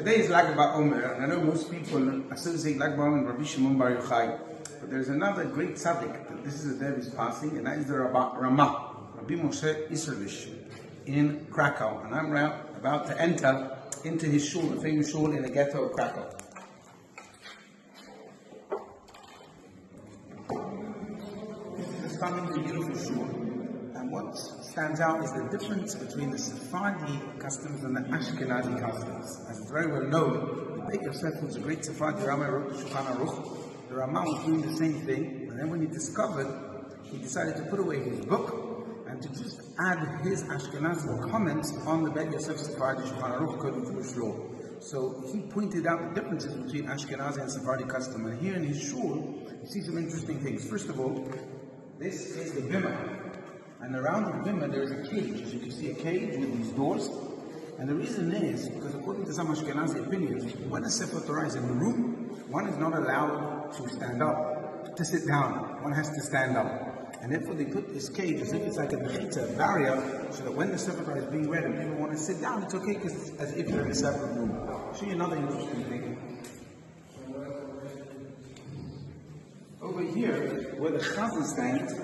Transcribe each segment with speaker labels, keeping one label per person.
Speaker 1: Today is Baomer, and I know most people associate Baomer and Rabbi Shimon Bar Yochai, but there's another great tzaddik that this is the day of his passing, and that is the Rama, Rabbi Moshe Israelish, in Karakow, and I'm about to enter into his shul, the famous shul in the ghetto of Karakow. This is a stunning, beautiful shul, and what stands out is the difference between the Sephardi customs and the Ashkenazi customs. As it's very well known, the Beit Yosef was a great Sephardi Rama, wrote the Shulchan Aruch. The Rama was doing the same thing, and then when he discovered, he decided to put away his book and to just add his Ashkenazi comments on the Beit Yosef Sephardi Shulchan Aruch according to his law. So he pointed out the differences between Ashkenazi and Sephardi custom, and here in his shul, you see some interesting things. First of all, this is the bimah. And around the bimah there is a cage. As you can see, a cage with these doors. And the reason is because according to some Ashkenazi opinions, when a Sefer Torah is in the room, one is not allowed to stand up, to sit down. One has to stand up. And therefore they put this cage as if it's like a barrier, so that when the Sefer Torah is being read and people want to sit down, it's okay because it's as if you're in a separate room. I'll show you another interesting thing. Over here, where the chazan stands,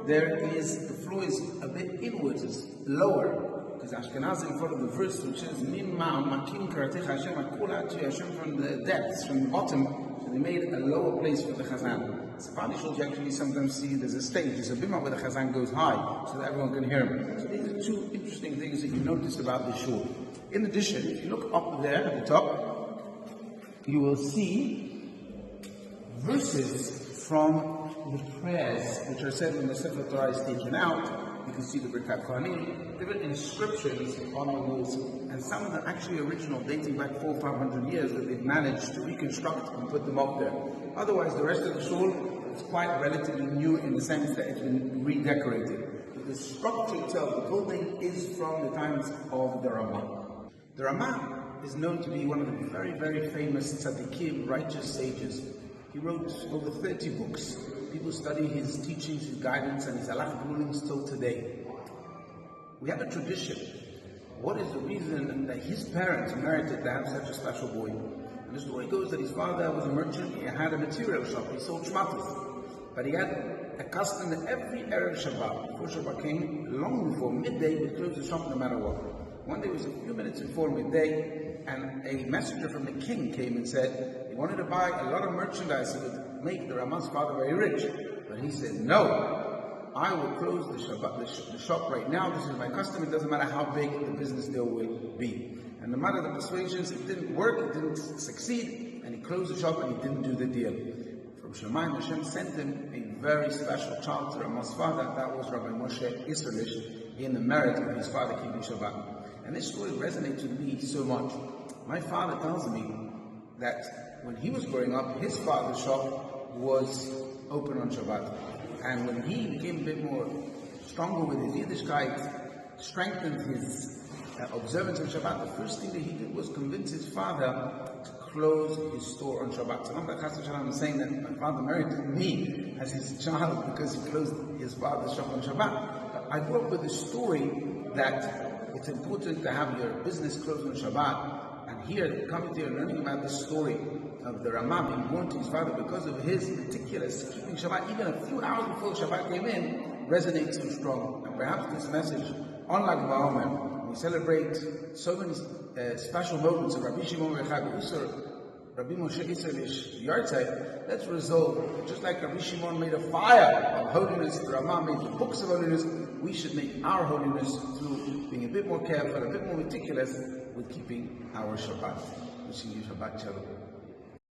Speaker 1: the floor is a bit inwards, it's lower, because Ashkenazim follow the verse which says, Mimma makim karatecha Hashem, I call out to Hashem from the depths, from the bottom, so they made a lower place for the chazan. Sephardi shuls, you actually sometimes see there's a stage, there's a bimah where the chazan goes high, so that everyone can hear him. So these are two interesting things that you notice about the shul. In addition, if you look up there at the top, you will see verses from the prayers which are said when the Sefer Torah is taken out. You can see the Birkat Kohanim, different inscriptions on the walls, and some of them actually original, dating back 400-500 years, that they've managed to reconstruct and put them up there. Otherwise, the rest of the shul is quite relatively new in the sense that it's been redecorated. But the structure itself, the building, is from the times of the Rama. The Rama is known to be one of the very, very famous tzaddikim, righteous sages. He wrote over 30 books. People study his teachings, his guidance, and his halachic rulings till today. We have a tradition. What is the reason that his parents merited to have such a special boy? And the story goes that his father was a merchant. He had a material shop. He sold shmatas. But he had a custom that every Erev Shabbat, before Shabbat came, long before midday, he would close the shop no matter what. One day it was a few minutes before midday, and a messenger from the king came and said he wanted to buy a lot of merchandise that would make the Rama's father very rich. But he said, no, I will close the shop right now. This is my custom. It doesn't matter how big the business deal will be. And no matter the persuasions, it didn't work, it didn't succeed, and he closed the shop and he didn't do the deal. From Shemayim, Hashem sent him a very special child to Rama's father. That was Rabbi Moshe Israelish, in the merit of his father keeping Shabbat. And this story resonates with me so much. My father tells me that when he was growing up, his father's shop was open on Shabbat. And when he became a bit more stronger with his Yiddishkeit, strengthened his observance of Shabbat, the first thing that he did was convince his father to close his store on Shabbat. So I'm saying that my father merited me as his child because he closed his father's shop on Shabbat. But I grew up with the story that it's important to have your business closed on Shabbat. And here, coming here and learning about this story of the Rama being born to his father because of his meticulous keeping Shabbat, even a few hours before Shabbat came in, resonates so strong. And perhaps this message, unlike Baomer, we celebrate so many special moments of Rabbi Shimon Bar Yochai, Rabbi Moshe Israelish Yartzeit. Let's resolve, just like Rabbi Shimon made a fire of holiness, the Rama made the books of holiness, we should make our holiness through being a bit more careful, a bit more meticulous with keeping our Shabbat. Wishing you Shabbat Shalom.